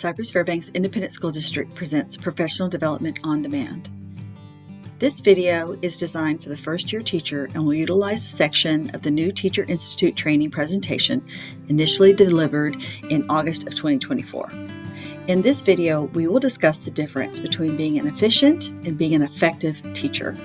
Cypress Fairbanks Independent School District presents Professional Development on Demand. This video is designed for the first-year teacher and will utilize a section of the new Teacher Institute training presentation initially delivered in August of 2024. In this video, we will discuss the difference between being an efficient and being an effective teacher.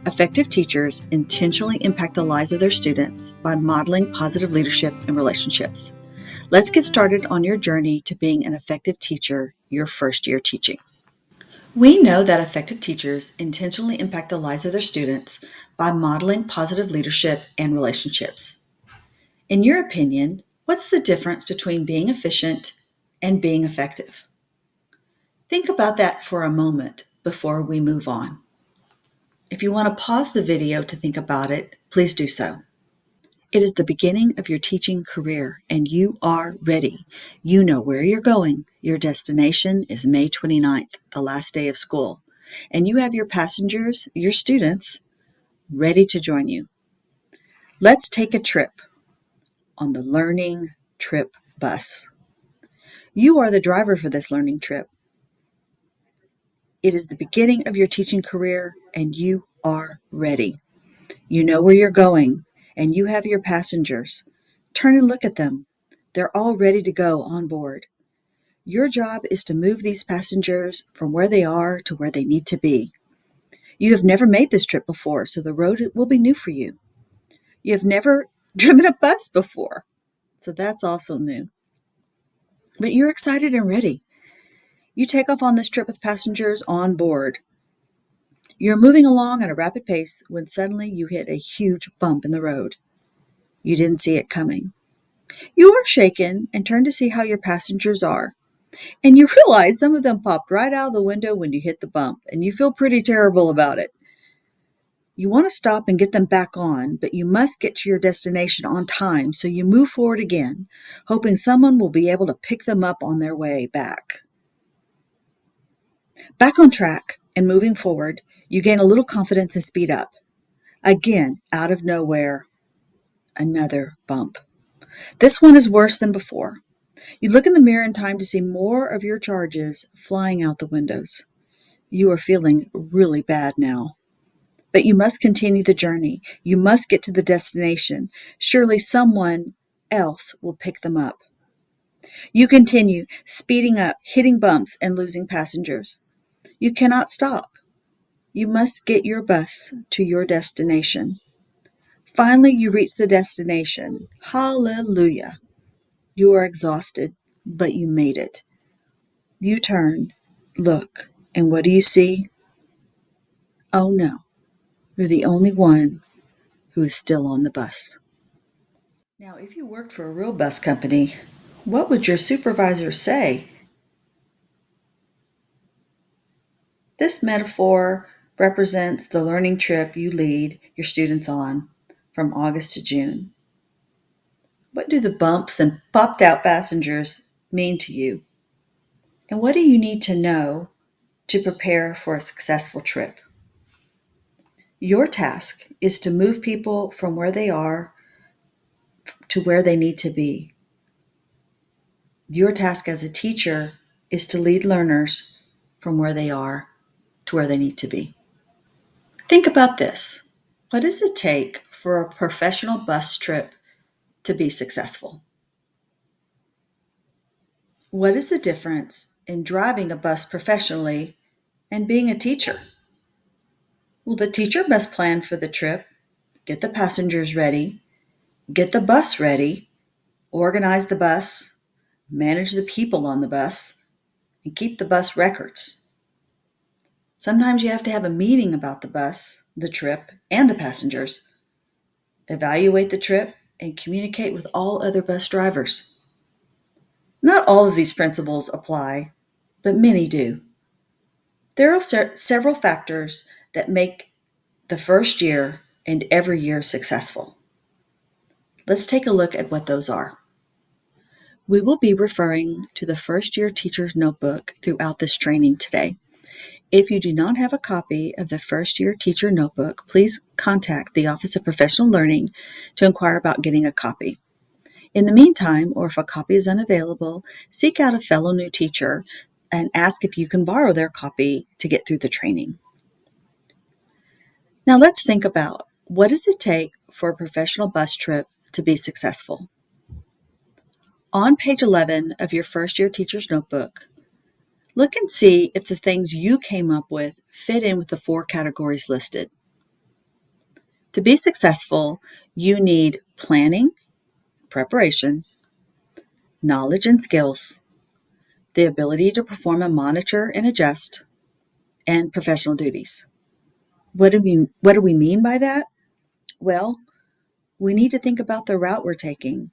Effective teachers intentionally impact the lives of their students by modeling positive leadership and relationships. Let's get started on your journey to being an effective teacher your first year teaching. We know that effective teachers intentionally impact the lives of their students by modeling positive leadership and relationships. In your opinion, what's the difference between being efficient and being effective? Think about that for a moment before we move on. If you want to pause the video to think about it, please do so. It is the beginning of your teaching career, and you are ready. You know where you're going. Your destination is May 29th, the last day of school, and you have your passengers, your students, ready to join you. Let's take a trip on the Learning Trip bus. You are the driver for this learning trip. It is the beginning of your teaching career, and you are ready. You know where you're going, and you have your passengers. Turn and look at them. They're all ready to go on board. Your job is to move these passengers from where they are to where they need to be. You have never made this trip before, so the road will be new for you. You have never driven a bus before, so that's also new. But you're excited and ready. You take off on this trip with passengers on board. You're moving along at a rapid pace when suddenly you hit a huge bump in the road. You didn't see it coming. You are shaken and turn to see how your passengers are. And you realize some of them popped right out of the window when you hit the bump, and you feel pretty terrible about it. You want to stop and get them back on, but you must get to your destination on time, so you move forward again, hoping someone will be able to pick them up on their way back. Back on track and moving forward, you gain a little confidence and speed up. Again, out of nowhere, another bump. This one is worse than before. You look in the mirror in time to see more of your charges flying out the windows. You are feeling really bad now. But you must continue the journey. You must get to the destination. Surely someone else will pick them up. You continue, speeding up, hitting bumps, and losing passengers. You cannot stop. You must get your bus to your destination. Finally, you reach the destination. Hallelujah. You are exhausted, but you made it. You turn, look, and what do you see? Oh no, you're the only one who is still on the bus. Now, if you worked for a real bus company, what would your supervisor say? This metaphor represents the learning trip you lead your students on from August to June. What do the bumps and popped out passengers mean to you? And what do you need to know to prepare for a successful trip? Your task is to move people from where they are to where they need to be. Your task as a teacher is to lead learners from where they are to where they need to be. Think about this. What does it take for a professional bus trip to be successful? What is the difference in driving a bus professionally and being a teacher? Well, the teacher must plan for the trip, get the passengers ready, get the bus ready, organize the bus, manage the people on the bus, and keep the bus records. Sometimes you have to have a meeting about the bus, the trip, and the passengers, evaluate the trip, and communicate with all other bus drivers. Not all of these principles apply, but many do. There are several factors that make the first year and every year successful. Let's take a look at what those are. We will be referring to the first year teacher's notebook throughout this training today. If you do not have a copy of the first year teacher notebook, please contact the Office of Professional Learning to inquire about getting a copy. In the meantime, or if a copy is unavailable, seek out a fellow new teacher and ask if you can borrow their copy to get through the training. Now let's think about, what does it take for a professional bus trip to be successful? On page 11 of your first year teacher's notebook, look and see if the things you came up with fit in with the 4 categories listed. To be successful, you need planning, preparation, knowledge and skills, the ability to perform and monitor and adjust, and professional duties. What do we mean by that? Well, we need to think about the route we're taking.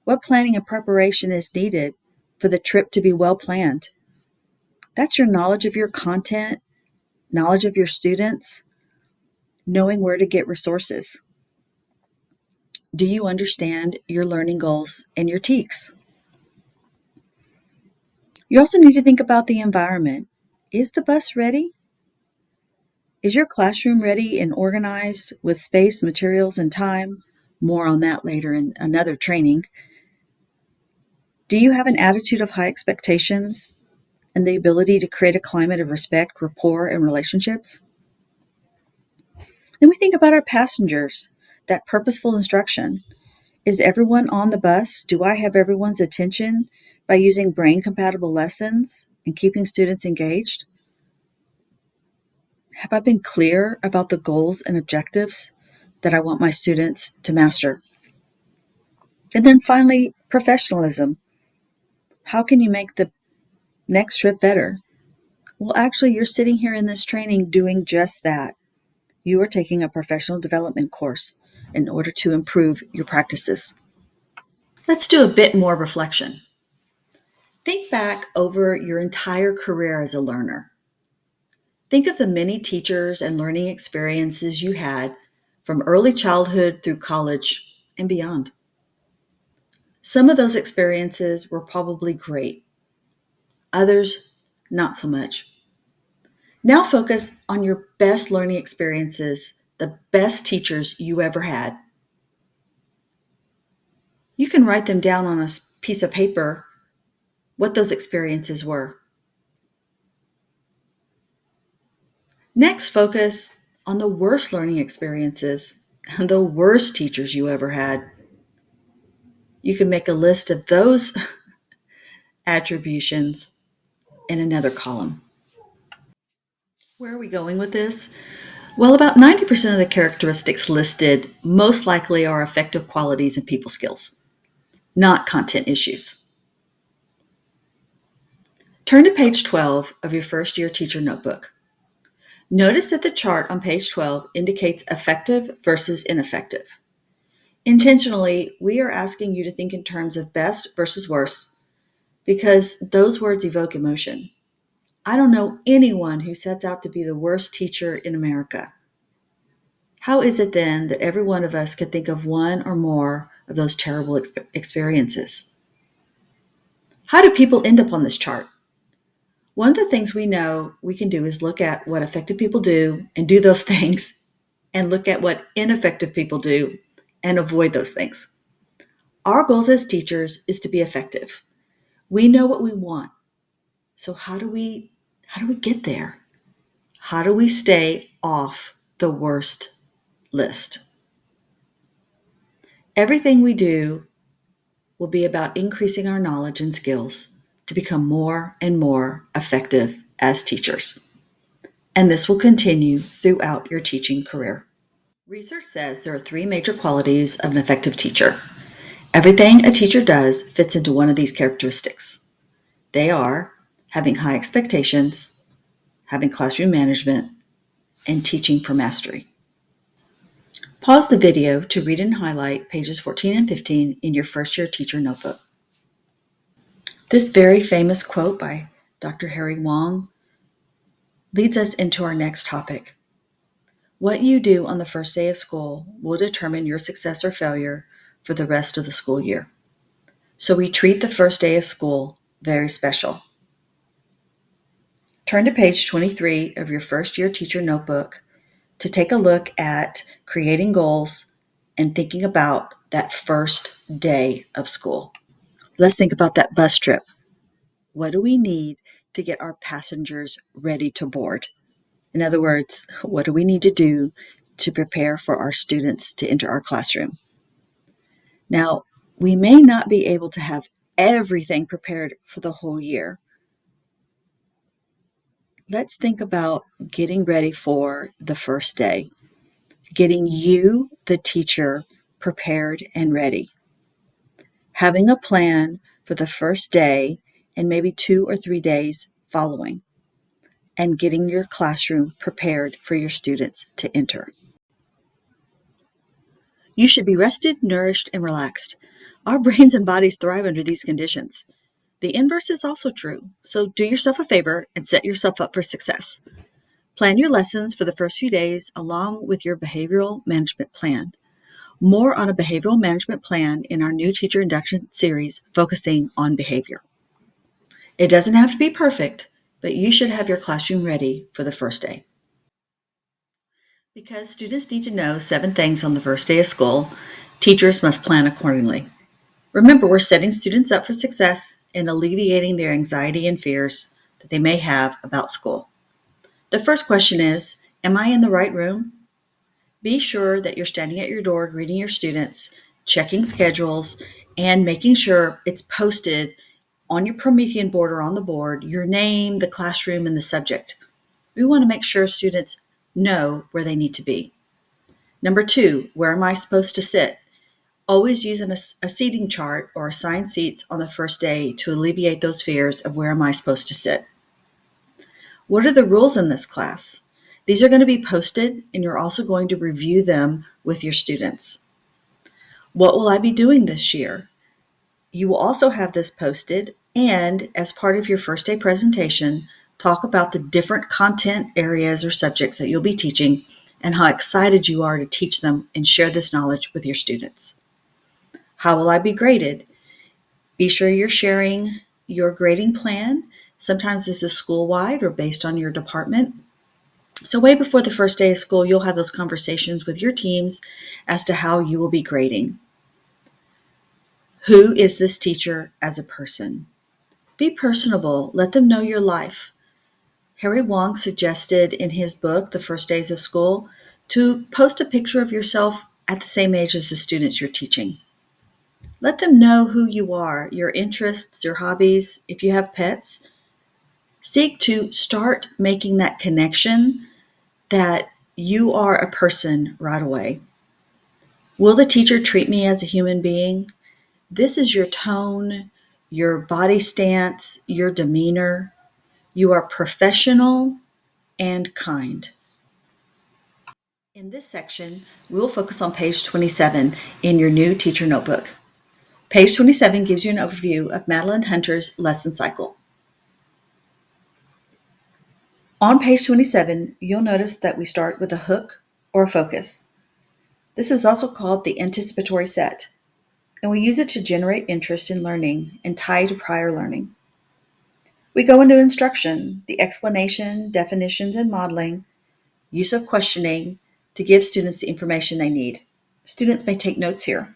What planning and preparation is needed for the trip to be well planned? That's your knowledge of your content, knowledge of your students, knowing where to get resources. Do you understand your learning goals and your TEKS? You also need to think about the environment. Is the bus ready? Is your classroom ready and organized with space, materials, and time? More on that later in another training. Do you have an attitude of high expectations and the ability to create a climate of respect, rapport, and relationships? Then we think about our passengers, that purposeful instruction. Is everyone on the bus? Do I have everyone's attention by using brain-compatible lessons and keeping students engaged? Have I been clear about the goals and objectives that I want my students to master? And then finally, professionalism. How can you make the next trip better? Well, actually, you're sitting here in this training doing just that. You are taking a professional development course in order to improve your practices. Let's do a bit more reflection. Think back over your entire career as a learner. Think of the many teachers and learning experiences you had from early childhood through college and beyond. Some of those experiences were probably great, others not so much. Now focus on your best learning experiences, the best teachers you ever had. You can write them down on a piece of paper, what those experiences were. Next, focus on the worst learning experiences and the worst teachers you ever had. You can make a list of those attributions in another column. Where are we going with this? Well, about 90% of the characteristics listed most likely are affective qualities and people skills, not content issues. Turn to page 12 of your first year teacher notebook. Notice that the chart on page 12 indicates effective versus ineffective. Intentionally, we are asking you to think in terms of best versus worst because those words evoke emotion. I don't know anyone who sets out to be the worst teacher in America. How is it then that every one of us could think of one or more of those terrible experiences? How do people end up on this chart? One of the things we know we can do is look at what effective people do and do those things, and look at what ineffective people do and avoid those things. Our goals as teachers is to be effective. We know what we want. So how do we get there? How do we stay off the worst list? Everything we do will be about increasing our knowledge and skills to become more and more effective as teachers. And this will continue throughout your teaching career. Research says there are 3 major qualities of an effective teacher. Everything a teacher does fits into one of these characteristics. They are having high expectations, having classroom management, and teaching for mastery. Pause the video to read and highlight pages 14 and 15 in your first year teacher notebook. This very famous quote by Dr. Harry Wong leads us into our next topic. What you do on the first day of school will determine your success or failure for the rest of the school year. So we treat the first day of school very special. Turn to page 23 of your first year teacher notebook to take a look at creating goals and thinking about that first day of school. Let's think about that bus trip. What do we need to get our passengers ready to board? In other words, what do we need to do to prepare for our students to enter our classroom? Now, we may not be able to have everything prepared for the whole year. Let's think about getting ready for the first day, getting you, the teacher, prepared and ready. Having a plan for the first day and maybe 2 or 3 days following, and getting your classroom prepared for your students to enter. You should be rested, nourished, and relaxed. Our brains and bodies thrive under these conditions. The inverse is also true, so do yourself a favor and set yourself up for success. Plan your lessons for the first few days along with your behavioral management plan. More on a behavioral management plan in our new teacher induction series focusing on behavior. It doesn't have to be perfect, but you should have your classroom ready for the first day. Because students need to know 7 things on the first day of school, teachers must plan accordingly. Remember, we're setting students up for success and alleviating their anxiety and fears that they may have about school. The first question is, am I in the right room? Be sure that you're standing at your door greeting your students, checking schedules, and making sure it's posted on your Promethean board or on the board, your name, the classroom, and the subject. We want to make sure students know where they need to be. Number 2, where am I supposed to sit? Always use a seating chart or assign seats on the first day to alleviate those fears of where am I supposed to sit. What are the rules in this class? These are going to be posted, and you're also going to review them with your students. What will I be doing this year? You will also have this posted, and as part of your first day presentation, talk about the different content areas or subjects that you'll be teaching and how excited you are to teach them and share this knowledge with your students. How will I be graded? Be sure you're sharing your grading plan. Sometimes this is school-wide or based on your department. So way before the first day of school, you'll have those conversations with your teams as to how you will be grading. Who is this teacher as a person? Be personable. Let them know your life. Harry Wong suggested in his book, The First Days of School, to post a picture of yourself at the same age as the students you're teaching. Let them know who you are, your interests, your hobbies. If you have pets, seek to start making that connection that you are a person right away. Will the teacher treat me as a human being? This is your tone, your body stance, your demeanor. You are professional and kind. In this section, we will focus on page 27 in your new teacher notebook. Page 27 gives you an overview of Madeline Hunter's lesson cycle. On page 27, you'll notice that we start with a hook or a focus. This is also called the anticipatory set, and we use it to generate interest in learning and tie to prior learning. We go into instruction, the explanation, definitions, and modeling, use of questioning to give students the information they need. Students may take notes here.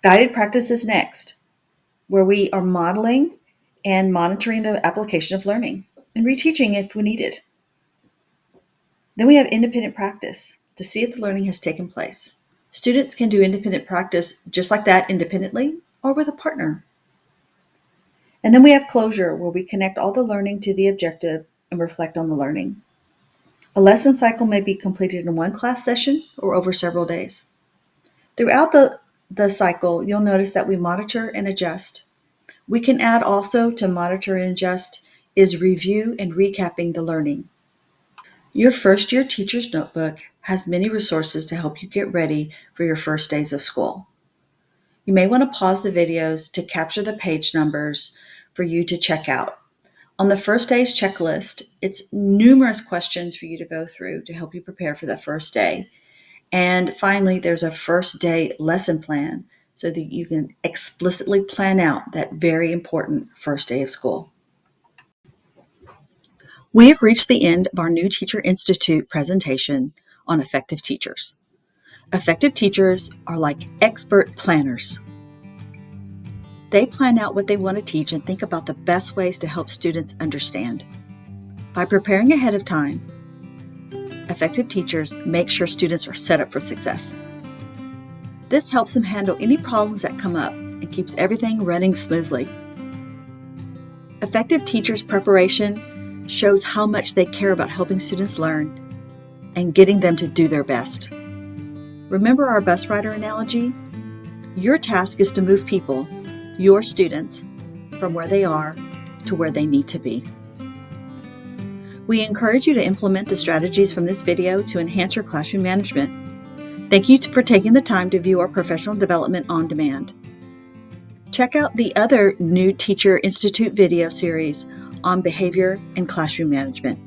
Guided practice is next, where we are modeling and monitoring the application of learning and reteaching if we needed. Then we have independent practice to see if the learning has taken place. Students can do independent practice just like that independently or with a partner. And then we have closure, where we connect all the learning to the objective and reflect on the learning. A lesson cycle may be completed in one class session or over several days. Throughout the cycle, you'll notice that we monitor and adjust. We can add also to monitor and adjust is review and recapping the learning. Your first year teacher's notebook has many resources to help you get ready for your first days of school. You may want to pause the videos to capture the page numbers for you to check out. On the first day's checklist, it's numerous questions for you to go through to help you prepare for that first day. And finally, there's a first day lesson plan so that you can explicitly plan out that very important first day of school. We have reached the end of our new Teacher Institute presentation on effective teachers. Effective teachers are like expert planners. They plan out what they want to teach and think about the best ways to help students understand. By preparing ahead of time, effective teachers make sure students are set up for success. This helps them handle any problems that come up and keeps everything running smoothly. Effective teachers' preparation shows how much they care about helping students learn and getting them to do their best. Remember our bus rider analogy? Your task is to move people, your students, from where they are to where they need to be. We encourage you to implement the strategies from this video to enhance your classroom management. Thank you for taking the time to view our professional development on demand. Check out the other New Teacher Institute video series on behavior and classroom management.